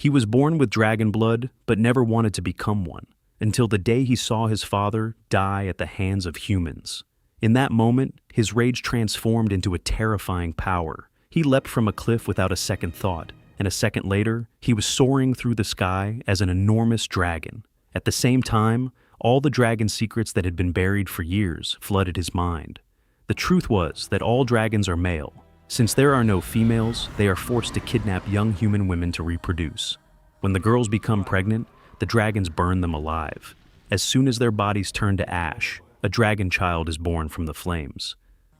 He was born with dragon blood, but never wanted to become one, until the day he saw his father die at the hands of humans. In that moment, his rage transformed into a terrifying power. He leapt from a cliff without a second thought, and a second later, he was soaring through the sky as an enormous dragon. At the same time, all the dragon secrets that had been buried for years flooded his mind. The truth was that all dragons are male. Since there are no females, they are forced to kidnap young human women to reproduce. When the girls become pregnant, the dragons burn them alive. As soon as their bodies turn to ash, a dragon child is born from the flames.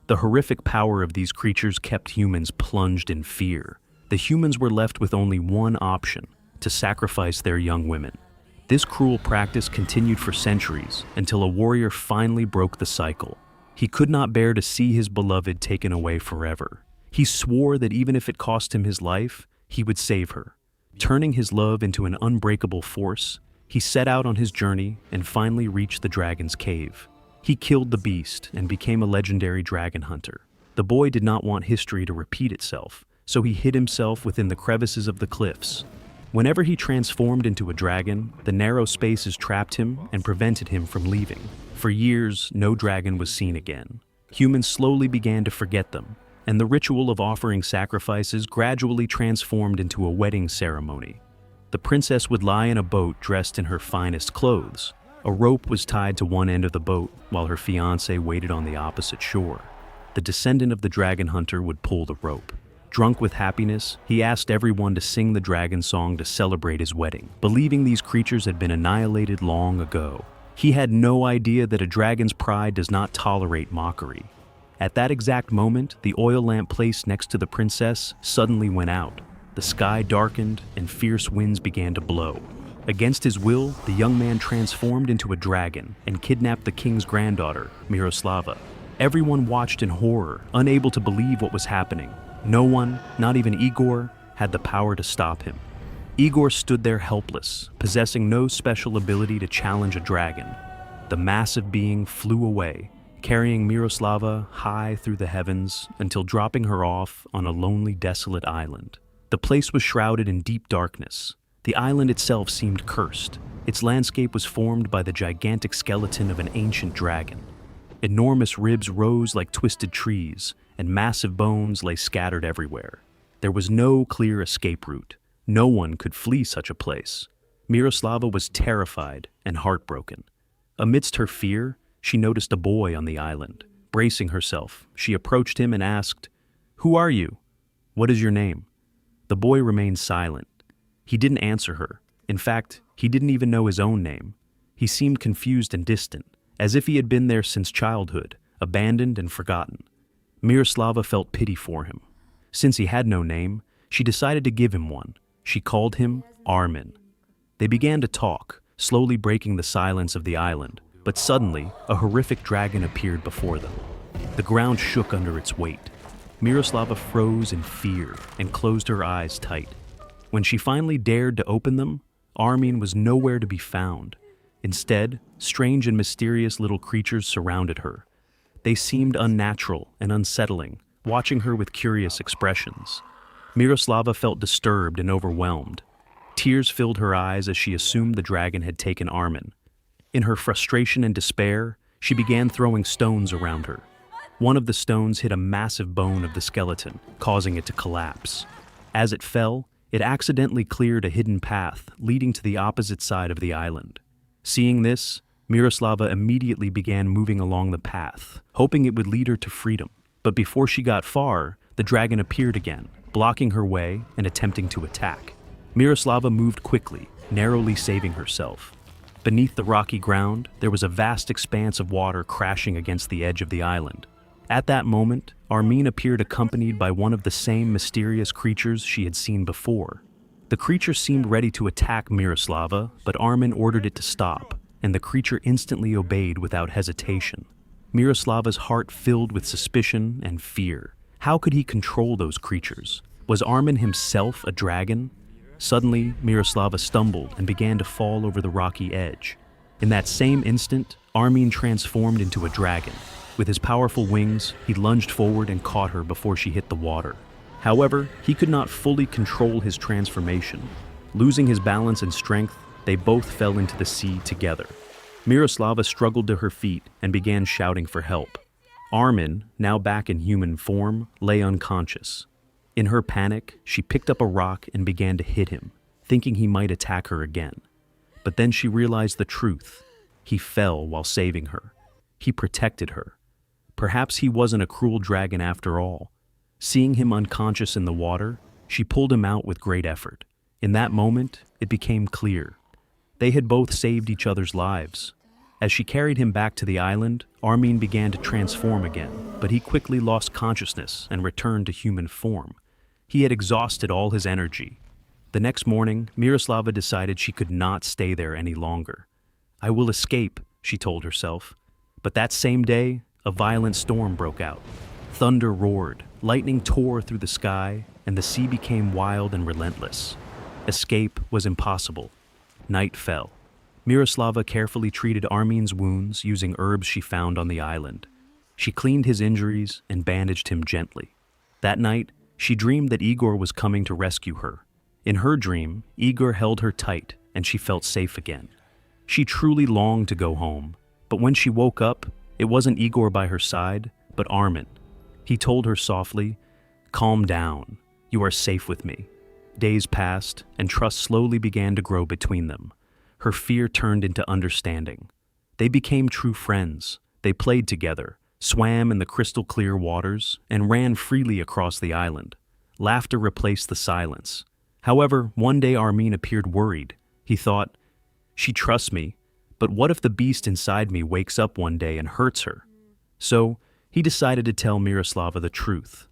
The horrific power of these creatures kept humans plunged in fear. The humans were left with only one option: to sacrifice their young women. This cruel practice continued for centuries until a warrior finally broke the cycle. He could not bear to see his beloved taken away forever. He swore that even if it cost him his life, he would save her. Turning his love into an unbreakable force, he set out on his journey and finally reached the dragon's cave. He killed the beast and became a legendary dragon hunter. The boy did not want history to repeat itself, so he hid himself within the crevices of the cliffs. Whenever he transformed into a dragon, the narrow spaces trapped him and prevented him from leaving. For years, no dragon was seen again. Humans slowly began to forget them, and the ritual of offering sacrifices gradually transformed into a wedding ceremony. The princess would lie in a boat dressed in her finest clothes. A rope was tied to one end of the boat while her fiancé waited on the opposite shore. The descendant of the dragon hunter would pull the rope. Drunk with happiness, he asked everyone to sing the dragon song to celebrate his wedding, believing these creatures had been annihilated long ago. He had no idea that a dragon's pride does not tolerate mockery. At that exact moment, the oil lamp placed next to the princess suddenly went out. The sky darkened and fierce winds began to blow. Against his will, the young man transformed into a dragon and kidnapped the king's granddaughter, Miroslava. Everyone watched in horror, unable to believe what was happening. No one, not even Igor, had the power to stop him. Igor stood there helpless, possessing no special ability to challenge a dragon. The massive being flew away, carrying Miroslava high through the heavens until dropping her off on a lonely, desolate island. The place was shrouded in deep darkness. The island itself seemed cursed. Its landscape was formed by the gigantic skeleton of an ancient dragon. Enormous ribs rose like twisted trees, and massive bones lay scattered everywhere. There was no clear escape route. No one could flee such a place. Miroslava was terrified and heartbroken. Amidst her fear, she noticed a boy on the island. Bracing herself, she approached him and asked, "Who are you? What is your name?" The boy remained silent. He didn't answer her. In fact, he didn't even know his own name. He seemed confused and distant, as if he had been there since childhood, abandoned and forgotten. Miroslava felt pity for him. Since he had no name, she decided to give him one. She called him Armin. They began to talk, slowly breaking the silence of the island, but suddenly, a horrific dragon appeared before them. The ground shook under its weight. Miroslava froze in fear and closed her eyes tight. When she finally dared to open them, Armin was nowhere to be found. Instead, strange and mysterious little creatures surrounded her. They seemed unnatural and unsettling, watching her with curious expressions. Miroslava felt disturbed and overwhelmed. Tears filled her eyes as she assumed the dragon had taken Armin. In her frustration and despair, she began throwing stones around her. One of the stones hit a massive bone of the skeleton, causing it to collapse. As it fell, it accidentally cleared a hidden path leading to the opposite side of the island. Seeing this, Miroslava immediately began moving along the path, hoping it would lead her to freedom. But before she got far, the dragon appeared again, blocking her way and attempting to attack. Miroslava moved quickly, narrowly saving herself. Beneath the rocky ground, there was a vast expanse of water crashing against the edge of the island. At that moment, Armin appeared accompanied by one of the same mysterious creatures she had seen before. The creature seemed ready to attack Miroslava, but Armin ordered it to stop, and the creature instantly obeyed without hesitation. Miroslava's heart filled with suspicion and fear. How could he control those creatures? Was Armin himself a dragon? Suddenly, Miroslava stumbled and began to fall over the rocky edge. In that same instant, Armin transformed into a dragon. With his powerful wings, he lunged forward and caught her before she hit the water. However, he could not fully control his transformation. Losing his balance and strength, they both fell into the sea together. Miroslava struggled to her feet and began shouting for help. Armin, now back in human form, lay unconscious. In her panic, she picked up a rock and began to hit him, thinking he might attack her again. But then she realized the truth. He fell while saving her. He protected her. Perhaps he wasn't a cruel dragon after all. Seeing him unconscious in the water, she pulled him out with great effort. In that moment, it became clear. They had both saved each other's lives. As she carried him back to the island, Armin began to transform again, but he quickly lost consciousness and returned to human form. He had exhausted all his energy. The next morning, Miroslava decided she could not stay there any longer. "I will escape," she told herself. But that same day, a violent storm broke out. Thunder roared, lightning tore through the sky, and the sea became wild and relentless. Escape was impossible. Night fell. Miroslava carefully treated Armin's wounds using herbs she found on the island. She cleaned his injuries and bandaged him gently. That night, she dreamed that Igor was coming to rescue her. In her dream, Igor held her tight and she felt safe again. She truly longed to go home, but when she woke up, it wasn't Igor by her side, but Armin. He told her softly, "Calm down. You are safe with me." Days passed, and trust slowly began to grow between them. Her fear turned into understanding. They became true friends. They played together, swam in the crystal-clear waters, and ran freely across the island. Laughter replaced the silence. However, one day Armin appeared worried. He thought, "She trusts me, but what if the beast inside me wakes up one day and hurts her?" So, he decided to tell Miroslava the truth.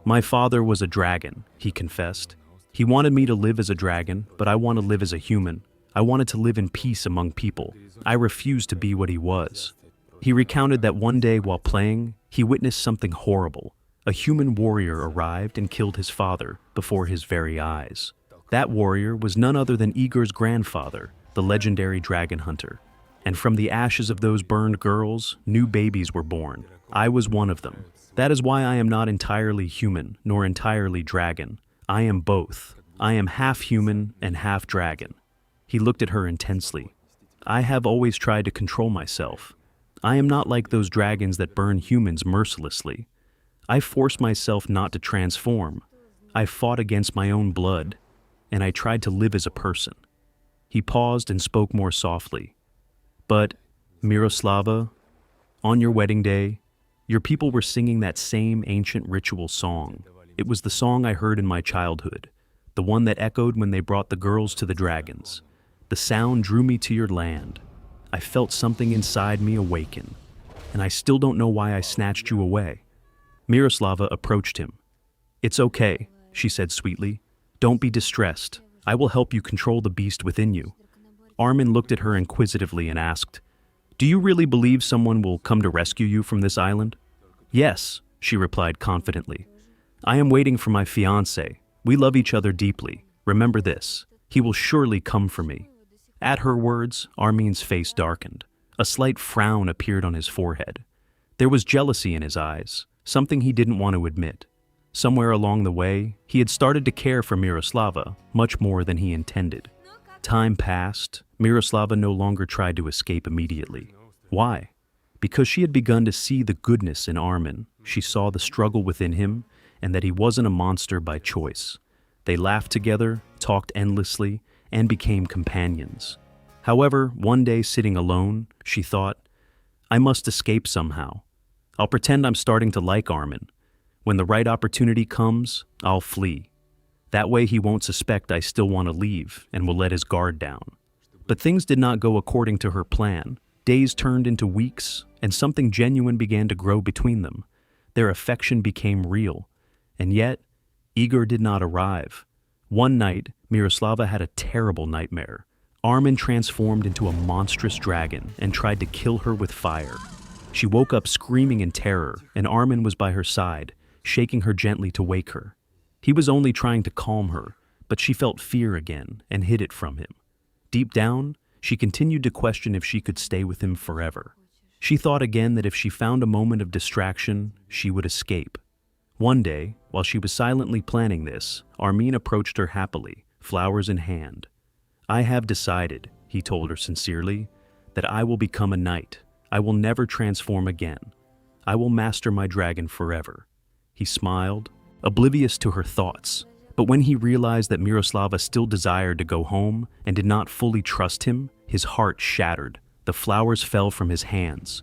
"My father was a dragon," he confessed. "He wanted me to live as a dragon, but I want to live as a human. I wanted to live in peace among people. I refused to be what he was." He recounted that one day while playing, he witnessed something horrible. A human warrior arrived and killed his father before his very eyes. That warrior was none other than Igor's grandfather, the legendary dragon hunter. And from the ashes of those burned girls, new babies were born. I was one of them. That is why I am not entirely human, nor entirely dragon. I am both. I am half human and half dragon. He looked at her intensely. "I have always tried to control myself. I am not like those dragons that burn humans mercilessly. I forced myself not to transform. I fought against my own blood, and I tried to live as a person." He paused and spoke more softly. "But, Miroslava, on your wedding day, your people were singing that same ancient ritual song. It was the song I heard in my childhood, the one that echoed when they brought the girls to the dragons. The sound drew me to your land. I felt something inside me awaken, and I still don't know why I snatched you away." Miroslava approached him. "It's okay," she said sweetly. "Don't be distressed. I will help you control the beast within you." Armin looked at her inquisitively and asked, "Do you really believe someone will come to rescue you from this island?" "Yes," she replied confidently. "I am waiting for my fiancé. We love each other deeply. Remember this. He will surely come for me." At her words, Armin's face darkened. A slight frown appeared on his forehead. There was jealousy in his eyes, something he didn't want to admit. Somewhere along the way, he had started to care for Miroslava much more than he intended. Time passed. Miroslava no longer tried to escape immediately. Why? Because she had begun to see the goodness in Armin. She saw the struggle within him and that he wasn't a monster by choice. They laughed together, talked endlessly, and became companions. However, one day sitting alone, she thought, "I must escape somehow. I'll pretend I'm starting to like Armin. When the right opportunity comes, I'll flee. That way he won't suspect I still want to leave and will let his guard down." But things did not go according to her plan. Days turned into weeks, and something genuine began to grow between them. Their affection became real. And yet, Igor did not arrive. One night, Miroslava had a terrible nightmare. Armin transformed into a monstrous dragon and tried to kill her with fire. She woke up screaming in terror, and Armin was by her side, shaking her gently to wake her. He was only trying to calm her, but she felt fear again and hid it from him. Deep down, she continued to question if she could stay with him forever. She thought again that if she found a moment of distraction, she would escape. One day, while she was silently planning this, Armin approached her happily, flowers in hand. "I have decided," he told her sincerely, "that I will become a knight. I will never transform again. I will master my dragon forever." He smiled, oblivious to her thoughts. But when he realized that Miroslava still desired to go home and did not fully trust him, his heart shattered. The flowers fell from his hands.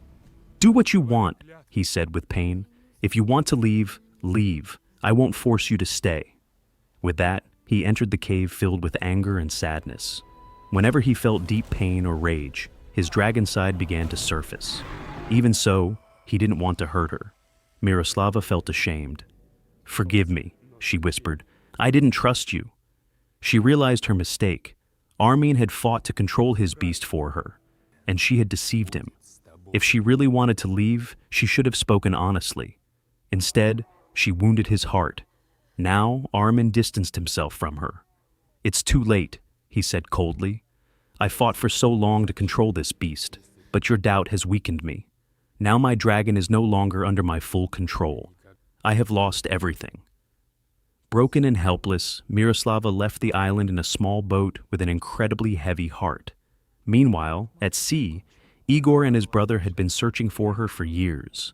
"Do what you want," he said with pain. "If you want to leave, leave. I won't force you to stay." With that, he entered the cave filled with anger and sadness. Whenever he felt deep pain or rage, his dragon side began to surface. Even so, he didn't want to hurt her. Miroslava felt ashamed. "Forgive me," she whispered. "I didn't trust you." She realized her mistake. Armin had fought to control his beast for her, and she had deceived him. If she really wanted to leave, she should have spoken honestly. Instead, she wounded his heart. Now, Armin distanced himself from her. "It's too late," he said coldly. "I fought for so long to control this beast, but your doubt has weakened me. Now my dragon is no longer under my full control. I have lost everything." Broken and helpless, Miroslava left the island in a small boat with an incredibly heavy heart. Meanwhile, at sea, Igor and his brother had been searching for her for years.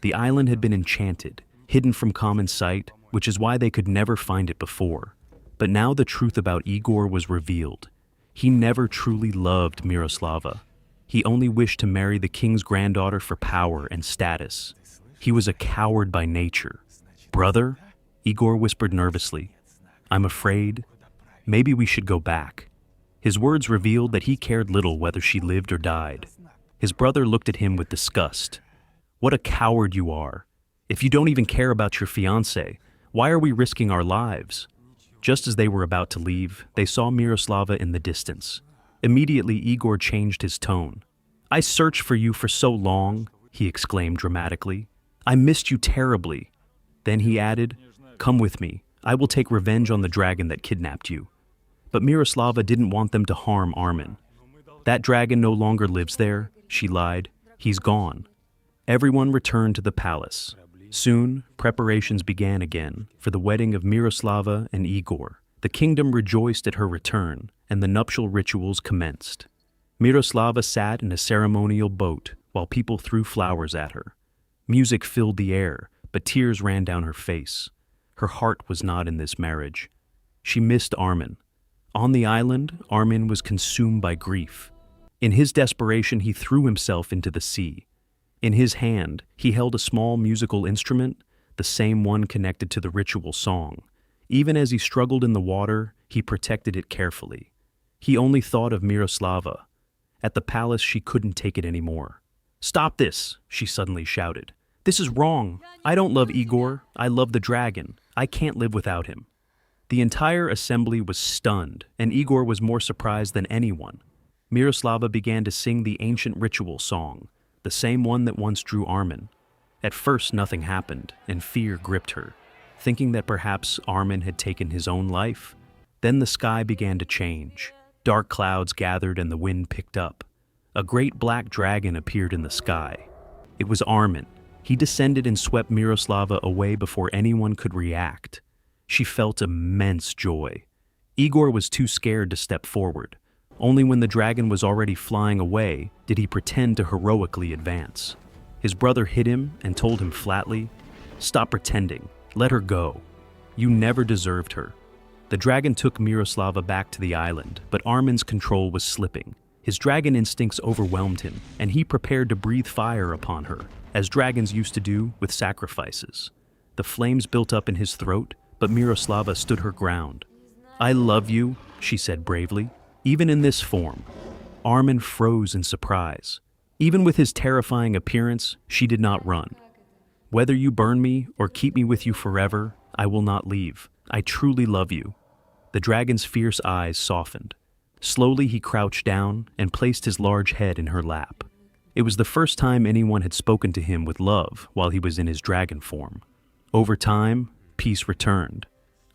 The island had been enchanted, hidden from common sight, which is why they could never find it before. But now the truth about Igor was revealed. He never truly loved Miroslava. He only wished to marry the king's granddaughter for power and status. He was a coward by nature. "Brother?" Igor whispered nervously. "I'm afraid. Maybe we should go back." His words revealed that he cared little whether she lived or died. His brother looked at him with disgust. "What a coward you are. If you don't even care about your fiancé, why are we risking our lives?" Just as they were about to leave, they saw Miroslava in the distance. Immediately, Igor changed his tone. "I searched for you for so long," he exclaimed dramatically. "I missed you terribly." Then he added, "Come with me. I will take revenge on the dragon that kidnapped you." But Miroslava didn't want them to harm Armin. "That dragon no longer lives there," she lied. "He's gone." Everyone returned to the palace. Soon, preparations began again for the wedding of Miroslava and Igor. The kingdom rejoiced at her return, and the nuptial rituals commenced. Miroslava sat in a ceremonial boat while people threw flowers at her. Music filled the air, but tears ran down her face. Her heart was not in this marriage. She missed Armin. On the island, Armin was consumed by grief. In his desperation, he threw himself into the sea. In his hand, he held a small musical instrument, the same one connected to the ritual song. Even as he struggled in the water, he protected it carefully. He only thought of Miroslava. At the palace, she couldn't take it anymore. "Stop this!" she suddenly shouted. "This is wrong. I don't love Igor. I love the dragon. I can't live without him." The entire assembly was stunned, and Igor was more surprised than anyone. Miroslava began to sing the ancient ritual song, the same one that once drew Armin. At first, nothing happened, and fear gripped her, thinking that perhaps Armin had taken his own life. Then the sky began to change. Dark clouds gathered and the wind picked up. A great black dragon appeared in the sky. It was Armin. He descended and swept Miroslava away before anyone could react. She felt immense joy. Igor was too scared to step forward. Only when the dragon was already flying away did he pretend to heroically advance. His brother hit him and told him flatly, "Stop pretending. Let her go. You never deserved her." The dragon took Miroslava back to the island, but Armin's control was slipping. His dragon instincts overwhelmed him, and he prepared to breathe fire upon her, as dragons used to do with sacrifices. The flames built up in his throat, but Miroslava stood her ground. "I love you," she said bravely, "even in this form." Armin froze in surprise. Even with his terrifying appearance, she did not run. "Whether you burn me or keep me with you forever, I will not leave. I truly love you." The dragon's fierce eyes softened. Slowly he crouched down and placed his large head in her lap. It was the first time anyone had spoken to him with love while he was in his dragon form. Over time, peace returned.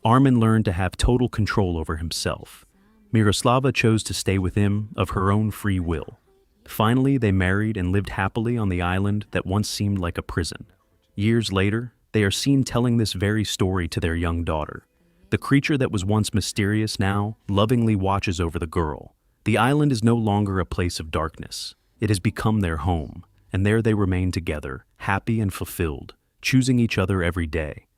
Armin learned to have total control over himself. Miroslava chose to stay with him of her own free will. Finally, they married and lived happily on the island that once seemed like a prison. Years later, they are seen telling this very story to their young daughter. The creature that was once mysterious now lovingly watches over the girl. The island is no longer a place of darkness. It has become their home, and there they remain together, happy and fulfilled, choosing each other every day.